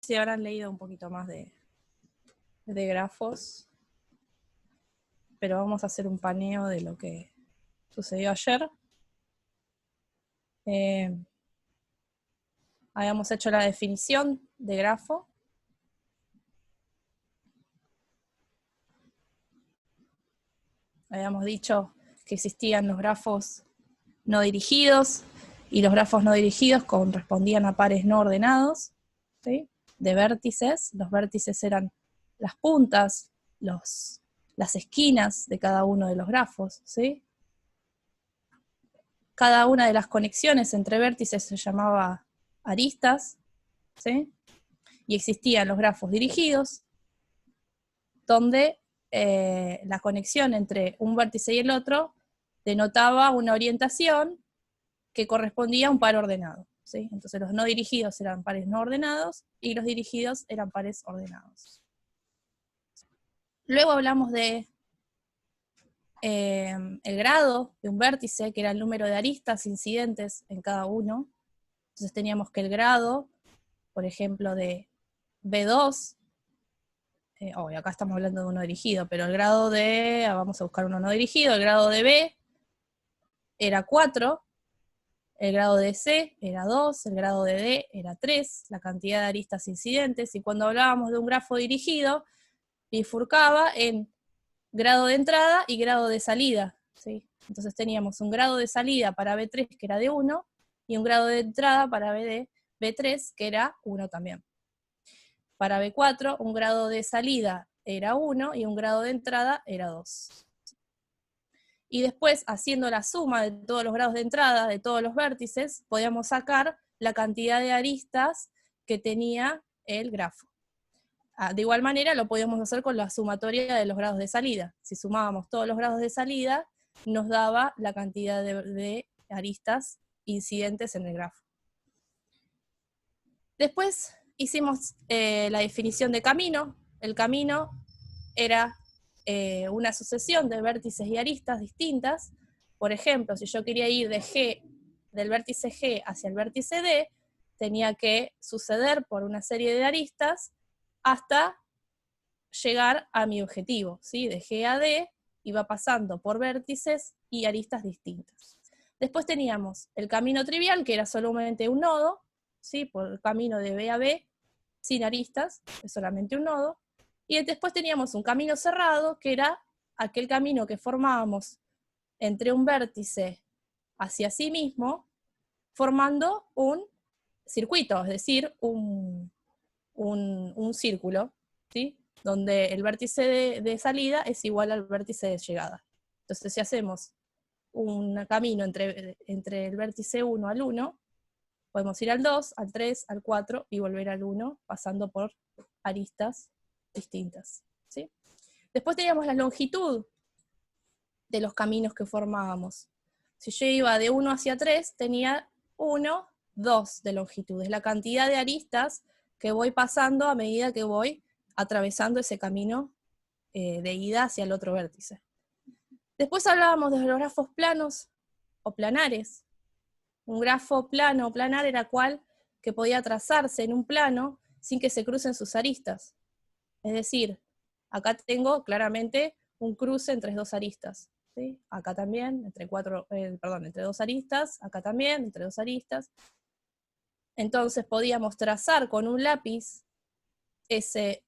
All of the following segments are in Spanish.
si habrán leído un poquito más de grafos, pero vamos a hacer un paneo de lo que sucedió ayer. Habíamos hecho la definición de grafo. Habíamos dicho que existían los grafos no dirigidos, y los grafos no dirigidos correspondían a pares no ordenados, ¿sí? De vértices. Los vértices eran las puntas, las esquinas de cada uno de los grafos, ¿sí? Cada una de las conexiones entre vértices se llamaba aristas, ¿sí? Y existían los grafos dirigidos, donde la conexión entre un vértice y el otro denotaba una orientación que correspondía a un par ordenado, ¿sí? Entonces los no dirigidos eran pares no ordenados y los dirigidos eran pares ordenados. Luego hablamos de el grado de un vértice, que era el número de aristas incidentes en cada uno. Entonces teníamos que el grado, por ejemplo, de B2, acá estamos hablando de uno dirigido, pero el grado de, vamos a buscar uno no dirigido, el grado de B era 4, el grado de C era 2, el grado de D era 3, la cantidad de aristas incidentes, y cuando hablábamos de un grafo dirigido, bifurcaba en grado de entrada y grado de salida, ¿sí? Entonces teníamos un grado de salida para B3 que era de 1, y un grado de entrada para B3 que era 1 también. Para B4, un grado de salida era 1 y un grado de entrada era 2. Y después, haciendo la suma de todos los grados de entrada, de todos los vértices, podíamos sacar la cantidad de aristas que tenía el grafo. De igual manera, lo podíamos hacer con la sumatoria de los grados de salida. Si sumábamos todos los grados de salida, nos daba la cantidad de aristas incidentes en el grafo. Después hicimos la definición de camino. El camino era una sucesión de vértices y aristas distintas. Por ejemplo, si yo quería ir del vértice G hacia el vértice D, tenía que suceder por una serie de aristas hasta llegar a mi objetivo, ¿sí? De G a D iba pasando por vértices y aristas distintas. Después teníamos el camino trivial, que era solamente un nodo, ¿sí? Por el camino de B a B, sin aristas, es solamente un nodo. Y después teníamos un camino cerrado, que era aquel camino que formábamos entre un vértice hacia sí mismo, formando un circuito, es decir, un círculo, ¿sí? Donde el vértice de salida es igual al vértice de llegada. Entonces, si hacemos un camino entre el vértice 1 al 1, podemos ir al 2, al 3, al 4 y volver al 1, pasando por aristas distintas, ¿sí? Después teníamos la longitud de los caminos que formábamos. Si yo iba de 1 hacia 3, tenía 1, 2 de longitud. Es la cantidad de aristas que voy pasando a medida que voy atravesando ese camino de ida hacia el otro vértice. Después hablábamos de los grafos planos o planares. Un grafo plano o planar era cual que podía trazarse en un plano sin que se crucen sus aristas. Es decir, acá tengo claramente un cruce entre dos aristas, ¿sí? Acá también, entre dos aristas, acá también, entre dos aristas. Entonces podíamos trazar con un lápiz ese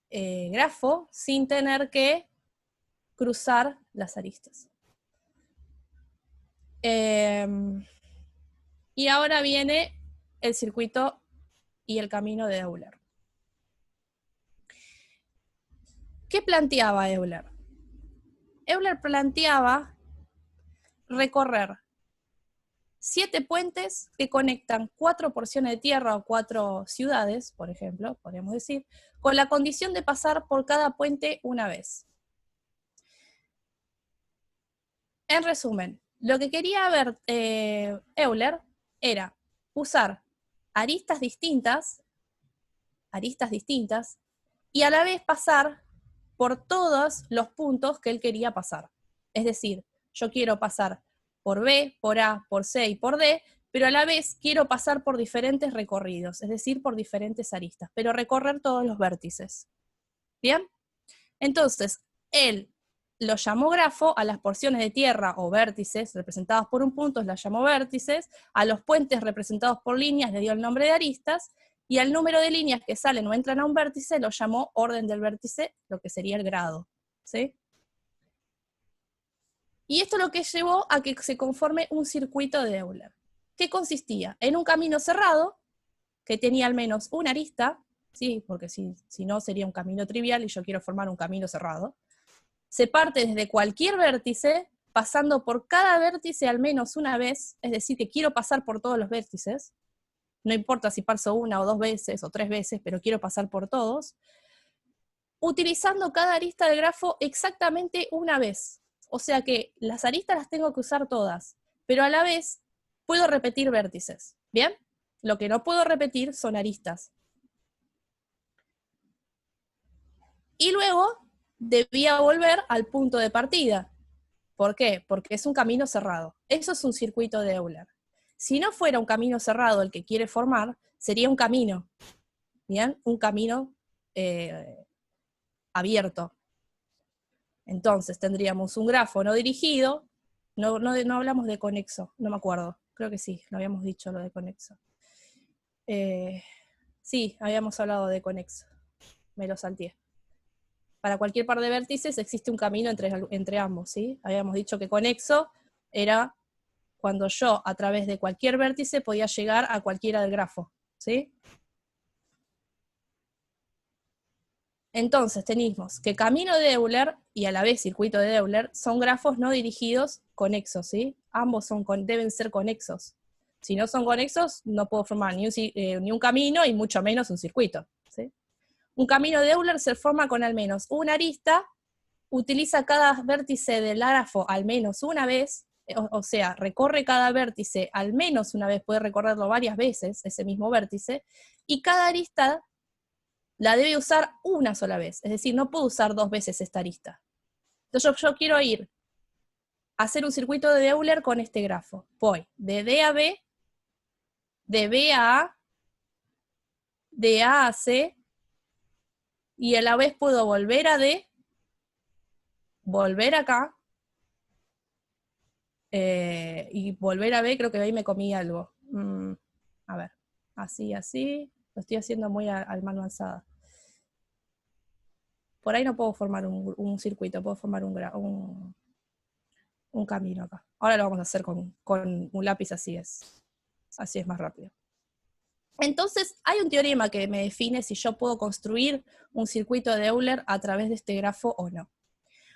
grafo sin tener que cruzar las aristas. Y ahora viene el circuito y el camino de Euler. ¿Qué planteaba Euler? Euler planteaba recorrer 7 puentes que conectan 4 porciones de tierra o 4 ciudades, por ejemplo, podríamos decir, con la condición de pasar por cada puente una vez. En resumen, lo que quería ver Euler era usar aristas distintas, y a la vez pasar por todos los puntos que él quería pasar. Es decir, yo quiero pasar por B, por A, por C y por D, pero a la vez quiero pasar por diferentes recorridos, es decir, por diferentes aristas, pero recorrer todos los vértices. ¿Bien? Entonces, él lo llamó grafo a las porciones de tierra o vértices representados por un punto, las llamó vértices, a los puentes representados por líneas le dio el nombre de aristas, y al número de líneas que salen o entran a un vértice lo llamó orden del vértice, lo que sería el grado. ¿Sí? Y esto es lo que llevó a que se conforme un circuito de Euler. ¿Qué consistía? En un camino cerrado, que tenía al menos una arista, ¿sí? Porque si no sería un camino trivial y yo quiero formar un camino cerrado. Se parte desde cualquier vértice, pasando por cada vértice al menos una vez, es decir, que quiero pasar por todos los vértices, no importa si paso una o dos veces o tres veces, pero quiero pasar por todos, utilizando cada arista del grafo exactamente una vez. O sea que las aristas las tengo que usar todas, pero a la vez puedo repetir vértices. ¿Bien? Lo que no puedo repetir son aristas. Y luego debía volver al punto de partida. ¿Por qué? Porque es un camino cerrado. Eso es un circuito de Euler. Si no fuera un camino cerrado el que quiere formar, sería un camino. ¿Bien? Un camino abierto. Entonces tendríamos un grafo no dirigido, no hablamos de conexo, no me acuerdo, creo que sí, lo habíamos dicho lo de conexo. Sí, habíamos hablado de conexo, me lo salteé. Para cualquier par de vértices existe un camino entre ambos, ¿sí? Habíamos dicho que conexo era cuando yo a través de cualquier vértice podía llegar a cualquiera del grafo, ¿sí? Entonces tenemos que camino de Euler y a la vez circuito de Euler son grafos no dirigidos conexos, ¿sí? Ambos deben ser conexos. Si no son conexos, no puedo formar ni un camino y mucho menos un circuito, ¿sí? Un camino de Euler se forma con al menos una arista, utiliza cada vértice del grafo al menos una vez, o sea, recorre cada vértice al menos una vez, puede recorrerlo varias veces, ese mismo vértice, y cada arista la debe usar una sola vez, es decir, no puedo usar dos veces esta arista. Entonces yo quiero ir a hacer un circuito de Euler con este grafo. Voy de D a B, de B a A, de A a C, y a la vez puedo volver a D, volver acá, y volver a B, creo que ahí me comí algo. A ver, así, así, lo estoy haciendo muy al mano alzada. Por ahí no puedo formar un circuito, puedo formar un camino acá. Ahora lo vamos a hacer con un lápiz, así es más rápido. Entonces, hay un teorema que me define si yo puedo construir un circuito de Euler a través de este grafo o no.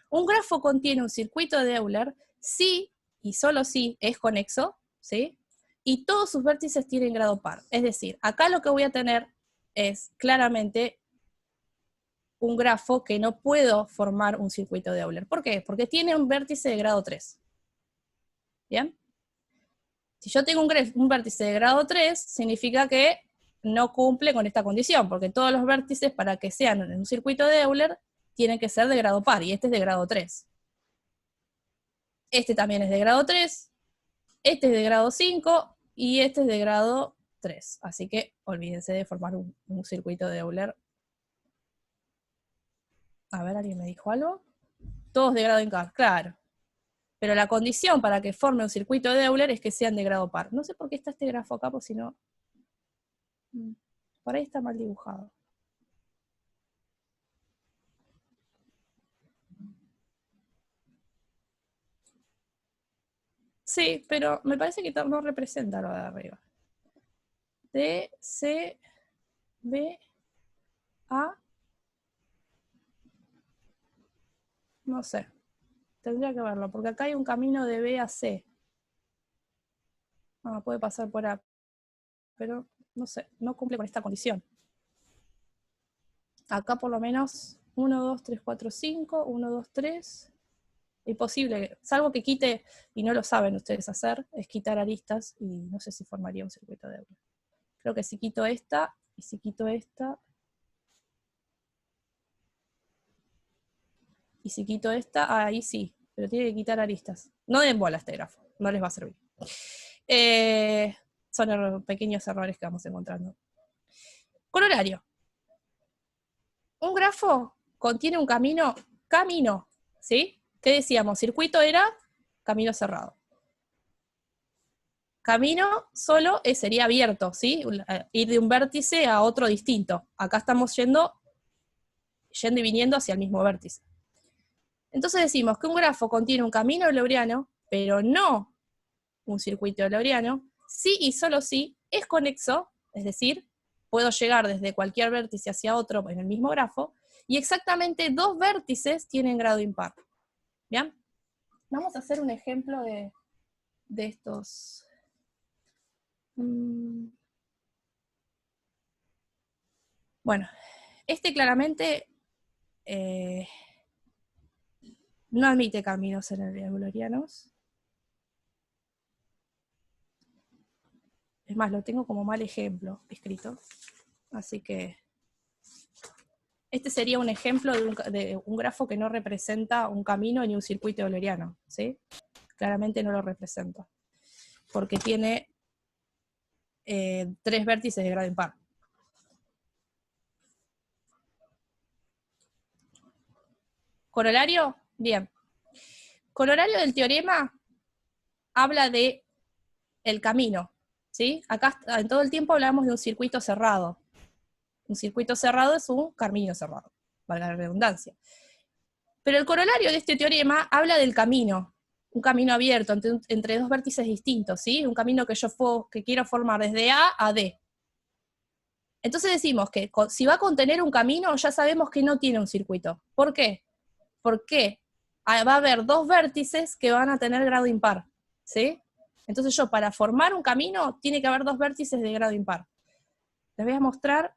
Un grafo contiene un circuito de Euler si, y solo si, es conexo, ¿sí? Y todos sus vértices tienen grado par. Es decir, acá lo que voy a tener es claramente un grafo que no puedo formar un circuito de Euler. ¿Por qué? Porque tiene un vértice de grado 3. ¿Bien? Si yo tengo un vértice de grado 3, significa que no cumple con esta condición, porque todos los vértices, para que sean en un circuito de Euler, tienen que ser de grado par, y este es de grado 3. Este también es de grado 3, este es de grado 5, y este es de grado 3. Así que olvídense de formar un circuito de Euler. A ver, ¿alguien me dijo algo? Todos de grado impar, claro. Pero la condición para que forme un circuito de Euler es que sean de grado par. No sé por qué está este grafo acá, porque si no... Por ahí está mal dibujado. Sí, pero me parece que no representa lo de arriba. D, C, B, A. No sé. Tendría que verlo, porque acá hay un camino de B a C. Puede pasar por A. Pero no sé, no cumple con esta condición. Acá por lo menos 1, 2, 3, 4, 5, 1, 2, 3. Imposible, salvo que quite, y no lo saben ustedes hacer, es quitar aristas, y no sé si formaría un circuito de Euler. Creo que si quito esta, y si quito esta, y si quito esta, ahí sí, pero tiene que quitar aristas. No den bola a este grafo, no les va a servir. Son pequeños errores que vamos encontrando. Corolario. Un grafo contiene un camino, ¿sí? ¿Qué decíamos? Circuito era camino cerrado. Camino solo sería abierto, ¿sí? Ir de un vértice a otro distinto. Acá estamos yendo y viniendo hacia el mismo vértice. Entonces decimos que un grafo contiene un camino euleriano, pero no un circuito euleriano, sí y solo si es conexo, es decir, puedo llegar desde cualquier vértice hacia otro en el mismo grafo, y exactamente dos vértices tienen grado impar. ¿Bien? Vamos a hacer un ejemplo de estos. Bueno, este claramente no admite caminos eulerianos. Es más, lo tengo como mal ejemplo escrito. Así que este sería un ejemplo de un grafo que no representa un camino ni un circuito euleriano, ¿sí? Claramente no lo representa, porque tiene 3 vértices de grado impar. ¿Corolario? Bien. Corolario del teorema habla de el camino, ¿sí? Acá en todo el tiempo hablamos de un circuito cerrado. Un circuito cerrado es un camino cerrado, valga la redundancia. Pero el corolario de este teorema habla del camino, un camino abierto entre dos vértices distintos, ¿sí? Un camino que quiero formar desde A a D. Entonces decimos que si va a contener un camino, ya sabemos que no tiene un circuito. ¿Por qué? Porque va a haber dos vértices que van a tener grado impar, ¿sí? Entonces para formar un camino, tiene que haber dos vértices de grado impar. Les voy a mostrar,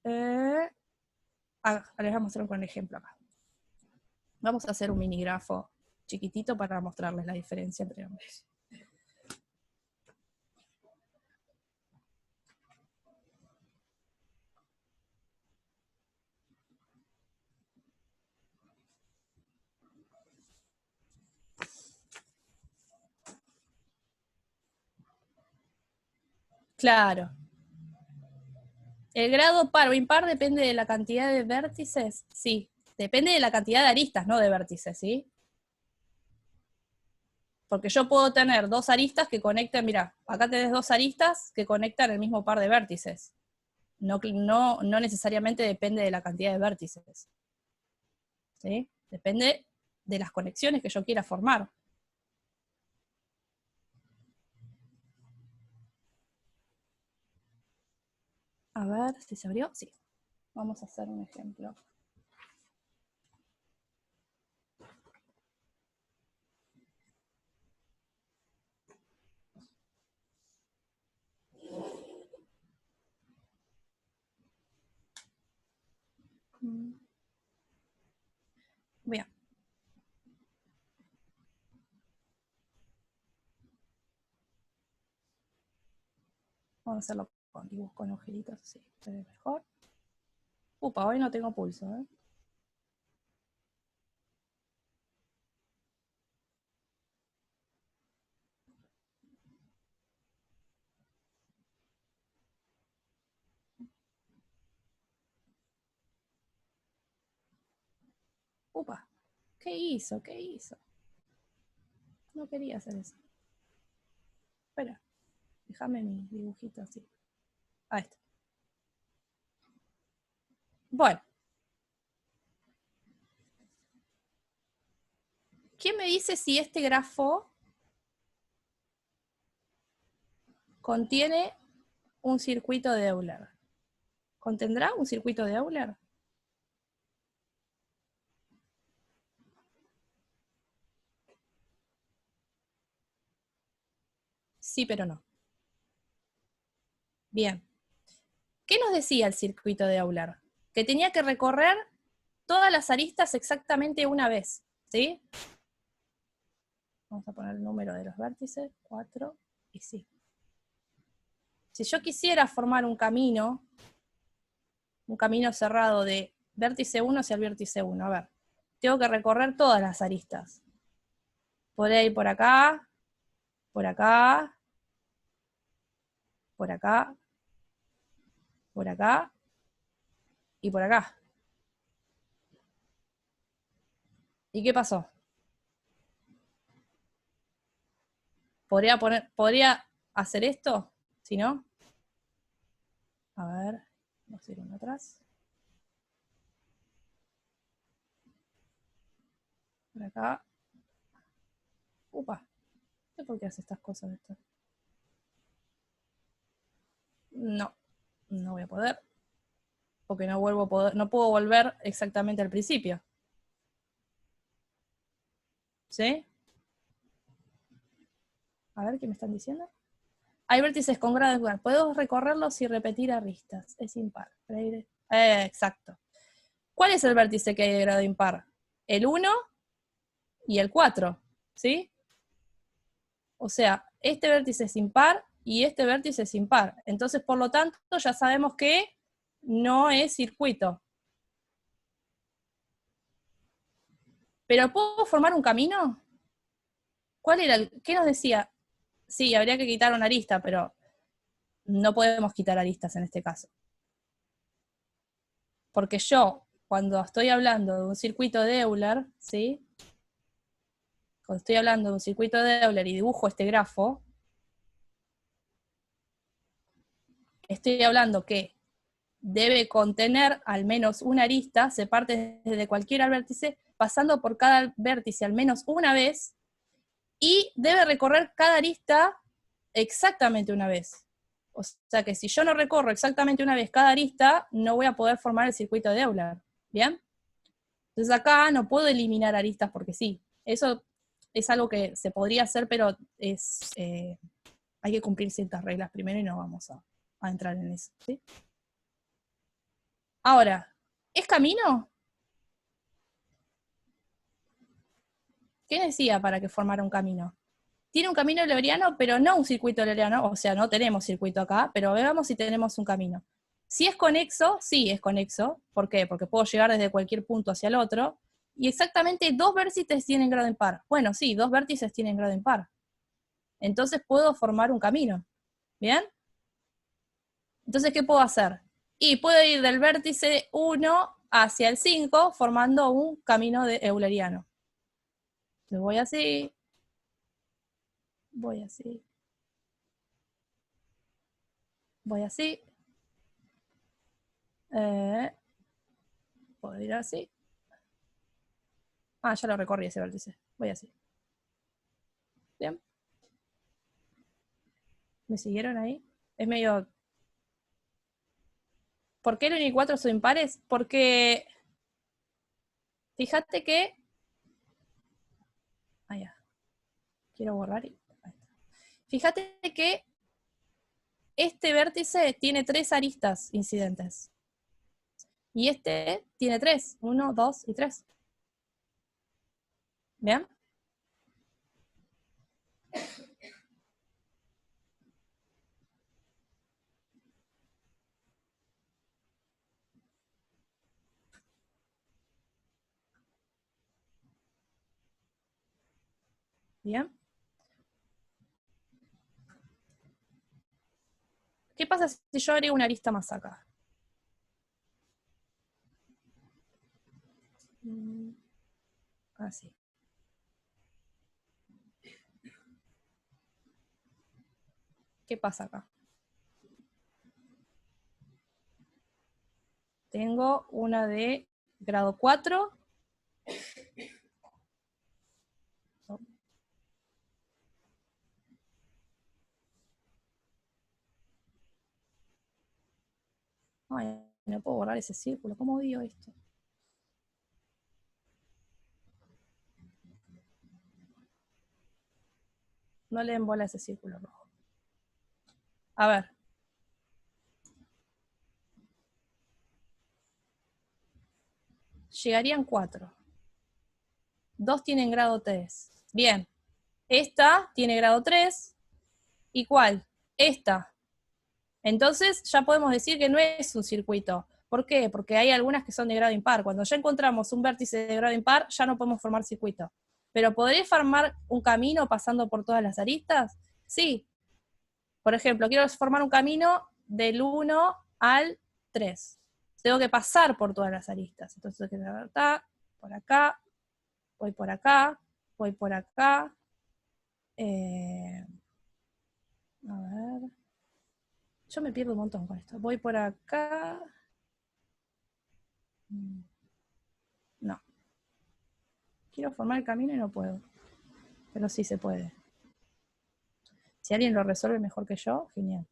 les voy a mostrar con el ejemplo acá. Vamos a hacer un minigrafo chiquitito para mostrarles la diferencia entre ambos. Claro. ¿El grado par o impar depende de la cantidad de vértices? Sí. Depende de la cantidad de aristas, no de vértices, ¿sí? Porque yo puedo tener dos aristas que conecten, mira, acá tenés dos aristas que conectan el mismo par de vértices. No necesariamente depende de la cantidad de vértices, ¿sí? Depende de las conexiones que yo quiera formar. A ver si se abrió. Sí. Vamos a hacer un ejemplo. Bien. Vamos a hacerlo con dibujos con agujeritos, sí, se ve mejor. Upa, hoy no tengo pulso, ¿eh? Upa, ¿qué hizo? ¿Qué hizo? No quería hacer eso. Espera, déjame mi dibujito así. Ahí está. Bueno. ¿Quién me dice si este grafo contiene un circuito de Euler? ¿Contendrá un circuito de Euler? Sí, pero no. Bien. ¿Qué nos decía el circuito de Euler? Que tenía que recorrer todas las aristas exactamente una vez, ¿sí? Vamos a poner el número de los vértices, 4 y 5. Si yo quisiera formar un camino cerrado de vértice 1 hacia el vértice 1, a ver, tengo que recorrer todas las aristas. Podría ir por acá, por acá, por acá y por acá. ¿Y qué pasó? ¿Podría hacer esto? Si no, a ver, vamos a ir uno atrás. Por acá. Upa, no sé por qué hace estas cosas esto. No, no voy a poder. Porque no vuelvo a poder, no puedo volver exactamente al principio. ¿Sí? A ver qué me están diciendo. Hay vértices con grado impar. Puedo recorrerlos y repetir aristas. Es impar. Exacto. ¿Cuál es el vértice que hay de grado impar? El 1 y el 4. ¿Sí? O sea, este vértice es impar y este vértice es impar. Entonces, por lo tanto, ya sabemos que no es circuito. ¿Pero puedo formar un camino? ¿Cuál era qué nos decía? Sí, habría que quitar una arista, pero no podemos quitar aristas en este caso. Porque yo, cuando estoy hablando de un circuito de Euler, ¿sí? Cuando estoy hablando de un circuito de Euler y dibujo este grafo, estoy hablando que debe contener al menos una arista, se parte desde cualquier vértice, pasando por cada vértice al menos una vez, y debe recorrer cada arista exactamente una vez. O sea que si yo no recorro exactamente una vez cada arista, no voy a poder formar el circuito de Euler. ¿Bien? Entonces acá no puedo eliminar aristas porque sí. Eso es algo que se podría hacer, pero hay que cumplir ciertas reglas primero y no vamos a entrar en eso. ¿Sí? Ahora, ¿es camino? ¿Qué decía para que formara un camino? Tiene un camino euleriano, pero no un circuito euleriano, o sea, no tenemos circuito acá, pero veamos si tenemos un camino. Si es conexo, sí es conexo. ¿Por qué? Porque puedo llegar desde cualquier punto hacia el otro. Y exactamente dos vértices tienen grado impar. Bueno, sí, dos vértices tienen grado impar. Entonces puedo formar un camino. ¿Bien? Entonces, ¿qué puedo hacer? Y puedo ir del vértice 1 hacia el 5 formando un camino euleriano. Entonces voy así, voy así, voy así, puedo ir así. Ah, ya lo recorrí ese vértice, voy así. Bien. ¿Me siguieron ahí? Es medio... ¿Por qué el 1 y 4 son impares? Porque fíjate que... Ah, ya. Quiero borrar y... Fíjate que este vértice tiene 3 aristas incidentes. Y este tiene 3. 1, 2 y 3. ¿Bien? Bien. ¿Qué pasa si yo agrego una arista más acá? Así. ¿Qué pasa acá? Tengo una de grado 4. Ay, no puedo borrar ese círculo. ¿Cómo odio esto? No le den bola a ese círculo rojo. A ver. Llegarían 4. 2 tienen grado 3. Bien. Esta tiene grado 3. ¿Y cuál? Esta. Entonces ya podemos decir que no es un circuito. ¿Por qué? Porque hay algunas que son de grado impar. Cuando ya encontramos un vértice de grado impar, ya no podemos formar circuito. ¿Pero podré formar un camino pasando por todas las aristas? Sí. Por ejemplo, quiero formar un camino del 1 al 3. Tengo que pasar por todas las aristas. Entonces, por acá, voy por acá, voy por acá. A ver. Yo me pierdo un montón con esto. Voy por acá. No. Quiero formar el camino y no puedo. Pero sí se puede. Si alguien lo resuelve mejor que yo, genial.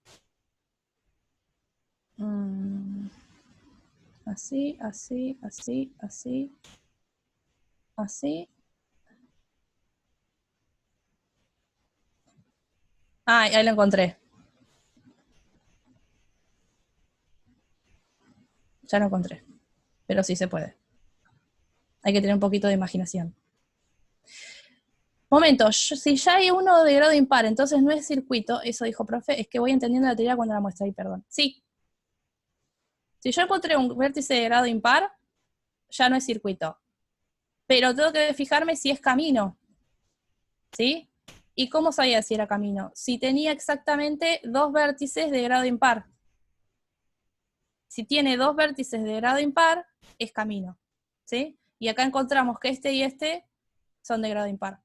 Así, así, así, así. Así. Ah, ahí lo encontré. Ya lo encontré. Pero sí se puede. Hay que tener un poquito de imaginación. Momento, si ya hay uno de grado impar, entonces no es circuito, eso dijo profe, es que voy entendiendo la teoría cuando la muestra ahí, perdón. Sí. Si yo encontré un vértice de grado impar, ya no es circuito. Pero tengo que fijarme si es camino. ¿Sí? ¿Y cómo sabía si era camino? Si tenía exactamente 2 vértices de grado impar. Si tiene 2 vértices de grado impar, es camino. ¿Sí? Y acá encontramos que este y este son de grado impar.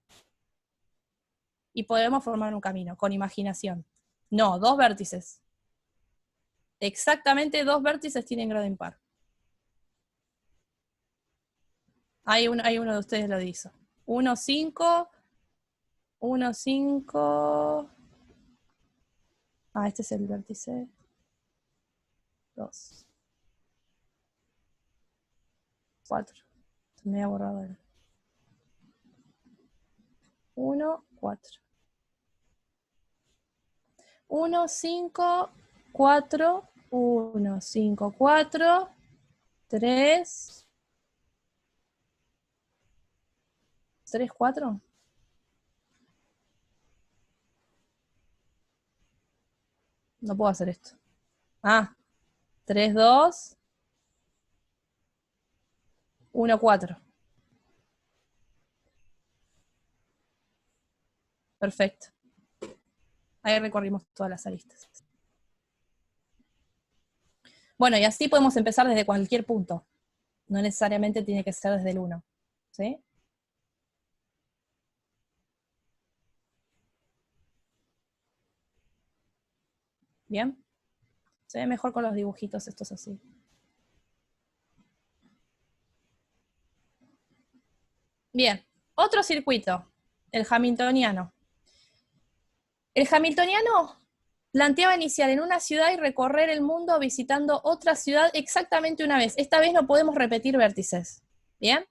Y podemos formar un camino con imaginación. No, 2 vértices. Exactamente 2 vértices tienen grado impar. Hay uno de ustedes lo hizo. 1, 5. 1, 5. Ah, este es el vértice. 2. 4. Me había borrado el 1, 4. 1, 5, 4. 1, 5, 4. 3. 3, 4. No puedo hacer esto. Ah, 3, 2. 1, 4. Perfecto. Ahí recorrimos todas las aristas. Bueno, y así podemos empezar desde cualquier punto. No necesariamente tiene que ser desde el 1. ¿Sí? ¿Bien? Se ve mejor con los dibujitos estos así. Bien, otro circuito, el hamiltoniano. El hamiltoniano planteaba iniciar en una ciudad y recorrer el mundo visitando otra ciudad exactamente una vez. Esta vez no podemos repetir vértices. ¿Bien?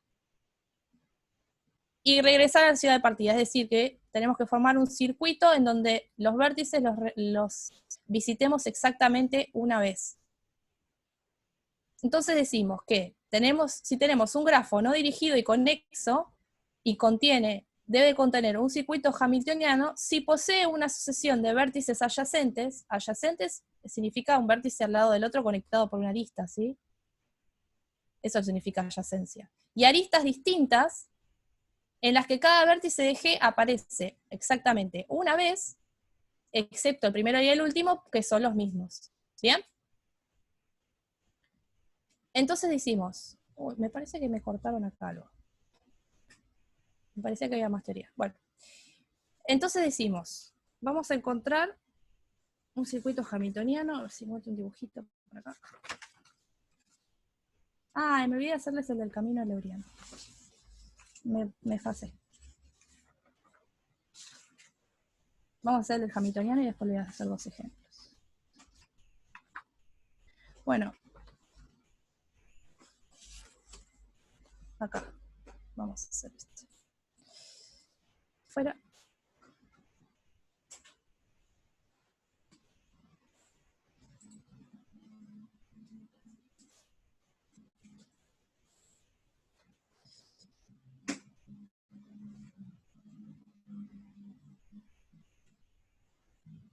Y regresar a la ciudad de partida, es decir, que tenemos que formar un circuito en donde los vértices los visitemos exactamente una vez. Entonces decimos que si tenemos un grafo no dirigido y conexo, y debe contener un circuito hamiltoniano, si posee una sucesión de vértices adyacentes significa un vértice al lado del otro conectado por una arista, ¿sí? Eso significa adyacencia. Y aristas distintas, en las que cada vértice de G aparece exactamente una vez, excepto el primero y el último, que son los mismos. ¿Bien? Entonces decimos, me parece que me cortaron acá algo. Me parecía que había más teoría. Bueno, entonces decimos, vamos a encontrar un circuito hamiltoniano, a ver si muestro un dibujito por acá. Ah, me olvidé de hacerles el del camino leuриano. Me fasé. Vamos a hacer el del hamiltoniano y después les voy a hacer 2 ejemplos. Bueno, acá vamos a hacer esto. Fuera.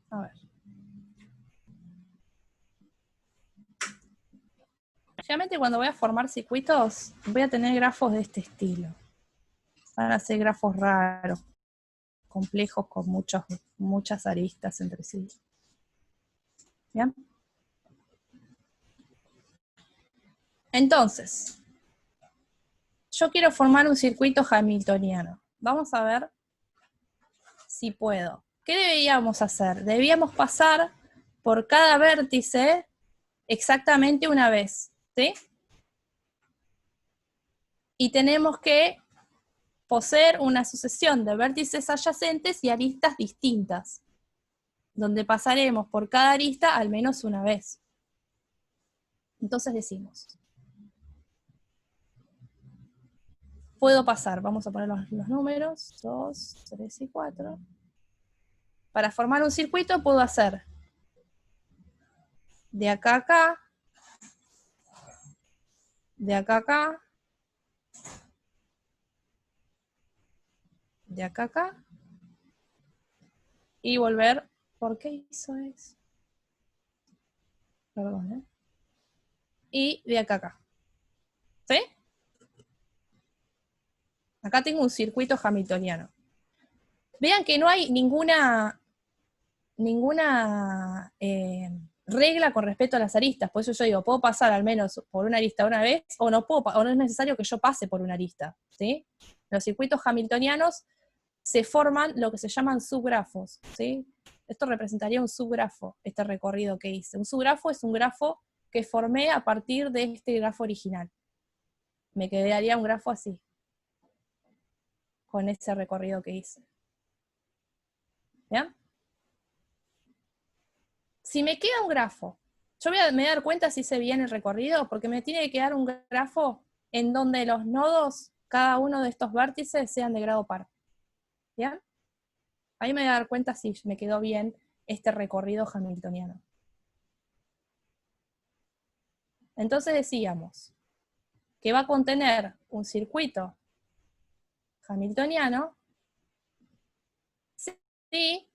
A ver. Generalmente cuando voy a formar circuitos, voy a tener grafos de este estilo. Van a ser grafos raros, complejos, con muchas aristas entre sí. ¿Bien? Entonces, yo quiero formar un circuito hamiltoniano. Vamos a ver si puedo. ¿Qué deberíamos hacer? Debíamos pasar por cada vértice exactamente una vez, ¿sí? Y tenemos que poseer una sucesión de vértices adyacentes y aristas distintas, donde pasaremos por cada arista al menos una vez. Entonces decimos, puedo pasar, vamos a poner los números, 2, 3 y 4. Para formar un circuito puedo hacer de acá a acá, de acá a acá, de acá a acá, y volver. ¿Por qué hizo eso? Perdón, ¿eh? Y de acá a acá. ¿Sí? Acá tengo un circuito hamiltoniano. Vean que no hay ninguna regla con respecto a las aristas, por eso yo digo, puedo pasar al menos por una arista una vez, o no es necesario que yo pase por una arista, ¿sí? Los circuitos hamiltonianos se forman lo que se llaman subgrafos, ¿sí? Esto representaría un subgrafo, este recorrido que hice. Un subgrafo es un grafo que formé a partir de este grafo original. Me quedaría un grafo así, con ese recorrido que hice. ¿Bien? Si me queda un grafo, me voy a dar cuenta si hice bien el recorrido, porque me tiene que quedar un grafo en donde los nodos, cada uno de estos vértices, sean de grado par. ¿Bien? Ahí me voy a dar cuenta si me quedó bien este recorrido hamiltoniano. Entonces decíamos que va a contener un circuito hamiltoniano si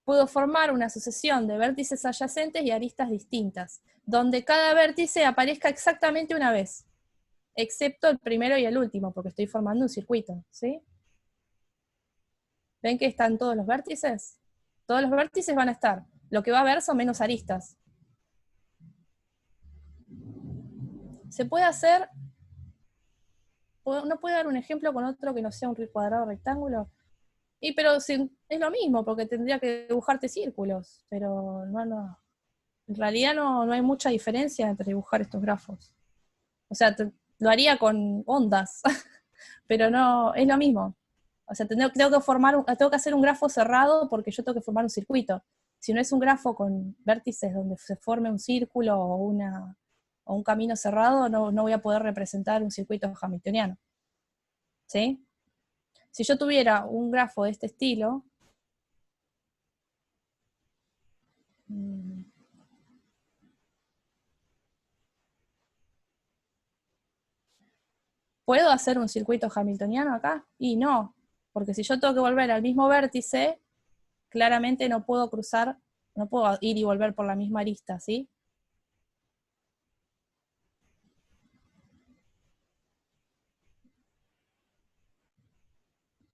puedo formar una sucesión de vértices adyacentes y aristas distintas, donde cada vértice aparezca exactamente una vez, excepto el primero y el último, porque estoy formando un circuito, ¿sí? ¿Ven que están todos los vértices? Todos los vértices van a estar. Lo que va a haber son menos aristas. Se puede hacer, ¿no puede dar un ejemplo con otro que no sea un cuadrado rectángulo? Pero es lo mismo, porque tendría que dibujarte círculos, pero no. En realidad no hay mucha diferencia entre dibujar estos grafos. O sea, lo haría con ondas, pero no, es lo mismo. O sea, tengo que hacer un grafo cerrado porque yo tengo que formar un circuito. Si no es un grafo con vértices donde se forme un círculo o un camino cerrado, no voy a poder representar un circuito hamiltoniano. ¿Sí? Si yo tuviera un grafo de este estilo, ¿puedo hacer un circuito hamiltoniano acá? Y no, porque si yo tengo que volver al mismo vértice, claramente no puedo cruzar, no puedo ir y volver por la misma arista, ¿sí?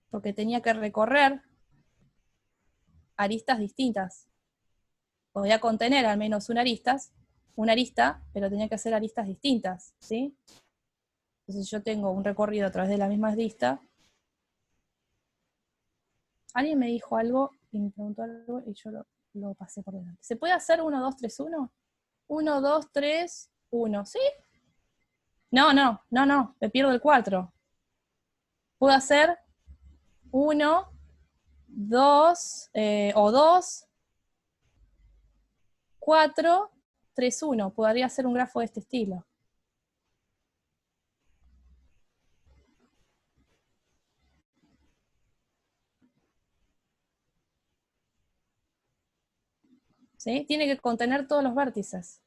Porque tenía que recorrer aristas distintas. Podía contener al menos una arista, pero tenía que hacer aristas distintas, ¿sí? Entonces yo tengo un recorrido a través de la misma arista. Alguien me dijo algo y me preguntó algo y yo lo pasé por delante. ¿Se puede hacer 1, 2, 3, 1? 1, 2, 3, 1, ¿sí? No, me pierdo el 4. Puedo hacer 1, 2, o 2, 4, 3, 1. Podría hacer un grafo de este estilo. ¿Sí? Tiene que contener todos los vértices.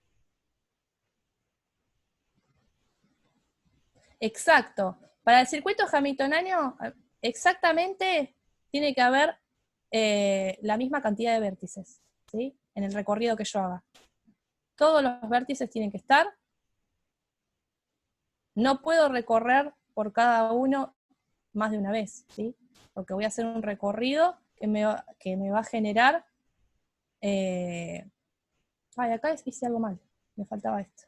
Exacto. Para el circuito hamiltoniano, exactamente tiene que haber la misma cantidad de vértices, ¿sí? En el recorrido que yo haga. Todos los vértices tienen que estar. No puedo recorrer por cada uno más de una vez, ¿sí? Porque voy a hacer un recorrido que me va a generar... ay, acá hice algo mal. Me faltaba esto.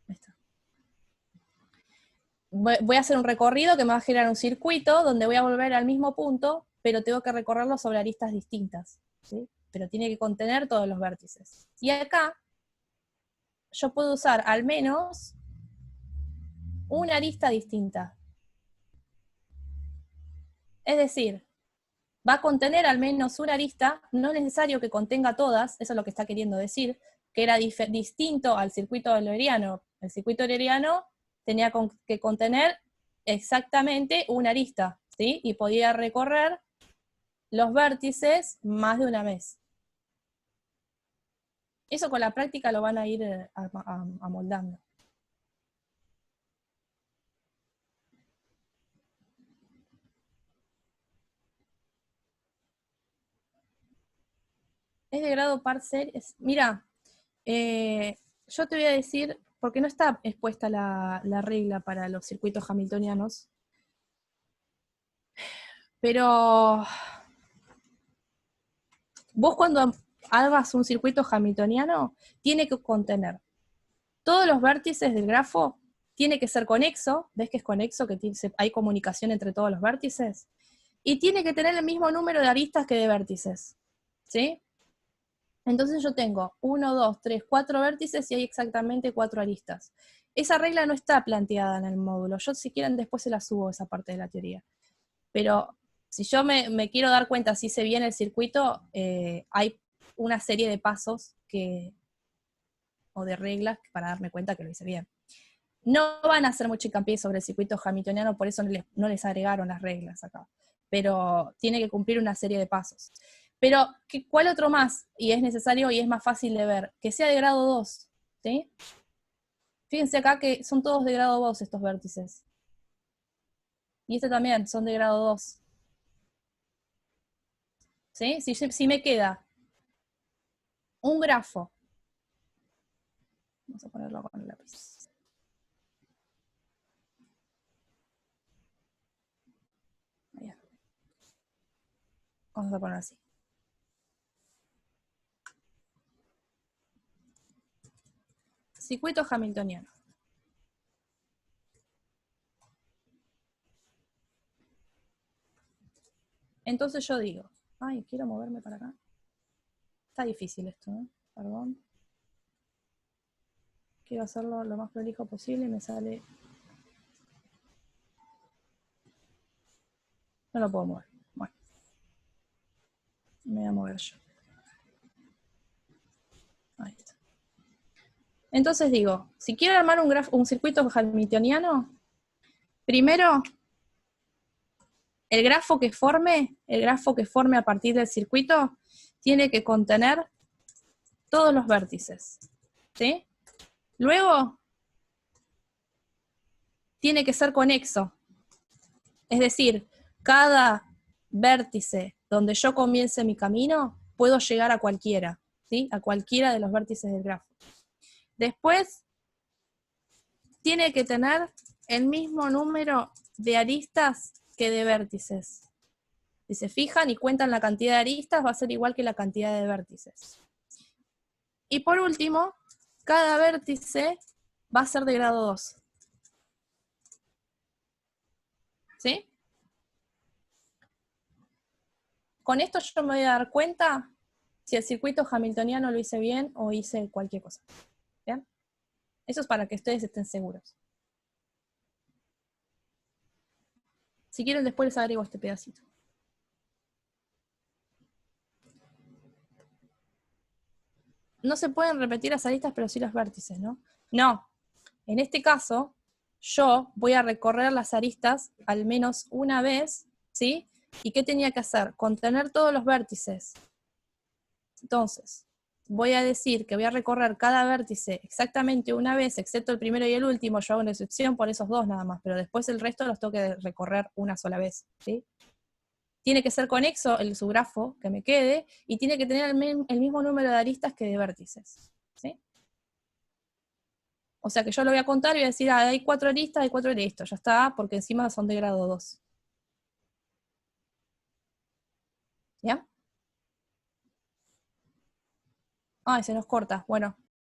Ahí está. Voy a hacer un recorrido que me va a generar un circuito donde voy a volver al mismo punto, pero tengo que recorrerlo sobre aristas distintas, ¿sí? Pero tiene que contener todos los vértices. Y acá yo puedo usar al menos una arista distinta. Es decir, va a contener al menos una arista, no es necesario que contenga todas, eso es lo que está queriendo decir, que era distinto al circuito euleriano. El circuito euleriano tenía que contener exactamente una arista, ¿sí? Y podía recorrer los vértices más de una vez. Eso con la práctica lo van a ir amoldando. Es de grado parcial. Mira, yo te voy a decir, porque no está expuesta la regla para los circuitos hamiltonianos, pero vos cuando hagas un circuito hamiltoniano, tiene que contener todos los vértices del grafo, tiene que ser conexo, ves que es conexo, que hay comunicación entre todos los vértices, y tiene que tener el mismo número de aristas que de vértices, ¿sí? Entonces yo tengo 1, 2, 3, 4 vértices y hay exactamente 4 aristas. Esa regla no está planteada en el módulo. Yo, si quieren, después se la subo esa parte de la teoría. Pero si yo me quiero dar cuenta si hice bien el circuito, hay una serie de pasos o de reglas para darme cuenta que lo hice bien. No van a hacer mucho hincapié sobre el circuito hamiltoniano, por eso no les agregaron las reglas acá. Pero tiene que cumplir una serie de pasos. Pero, ¿cuál otro más? Y es necesario y es más fácil de ver. Que sea de grado 2, ¿sí? Fíjense acá que son todos de grado 2 estos vértices. Y este también, son de grado 2. ¿Sí? Si me queda un grafo, vamos a ponerlo con el lápiz. Ahí. Vamos a poner así. Circuito hamiltoniano. Entonces yo digo, ay, quiero moverme para acá. Está difícil esto, ¿eh? Perdón. Quiero hacerlo lo más prolijo posible y me sale... No lo puedo mover. Bueno. Me voy a mover yo. Ahí está. Entonces digo, si quiero armar un circuito hamiltoniano, primero, el grafo que forme a partir del circuito, tiene que contener todos los vértices, ¿sí? Luego, tiene que ser conexo. Es decir, cada vértice donde yo comience mi camino, puedo llegar a cualquiera, ¿sí? A cualquiera de los vértices del grafo. Después, tiene que tener el mismo número de aristas que de vértices. Si se fijan y cuentan la cantidad de aristas, va a ser igual que la cantidad de vértices. Y por último, cada vértice va a ser de grado 2. ¿Sí? Con esto yo me voy a dar cuenta si el circuito hamiltoniano lo hice bien o hice cualquier cosa. ¿Bien? Eso es para que ustedes estén seguros. Si quieren, después les agrego este pedacito. No se pueden repetir las aristas, pero sí los vértices, ¿no? No. En este caso, yo voy a recorrer las aristas al menos una vez, ¿sí? ¿Y qué tenía que hacer? Contener todos los vértices. Entonces, voy a decir que voy a recorrer cada vértice exactamente una vez, excepto el primero y el último. Yo hago una excepción por esos dos nada más, pero después el resto los tengo que recorrer una sola vez, ¿sí? Tiene que ser conexo el subgrafo que me quede, y tiene que tener el mismo número de aristas que de vértices, ¿sí? O sea que yo lo voy a contar y voy a decir, hay 4 aristas, hay 4 aristas, ya está, porque encima son de grado 2. ¿Ya? Ay, se nos corta. Bueno,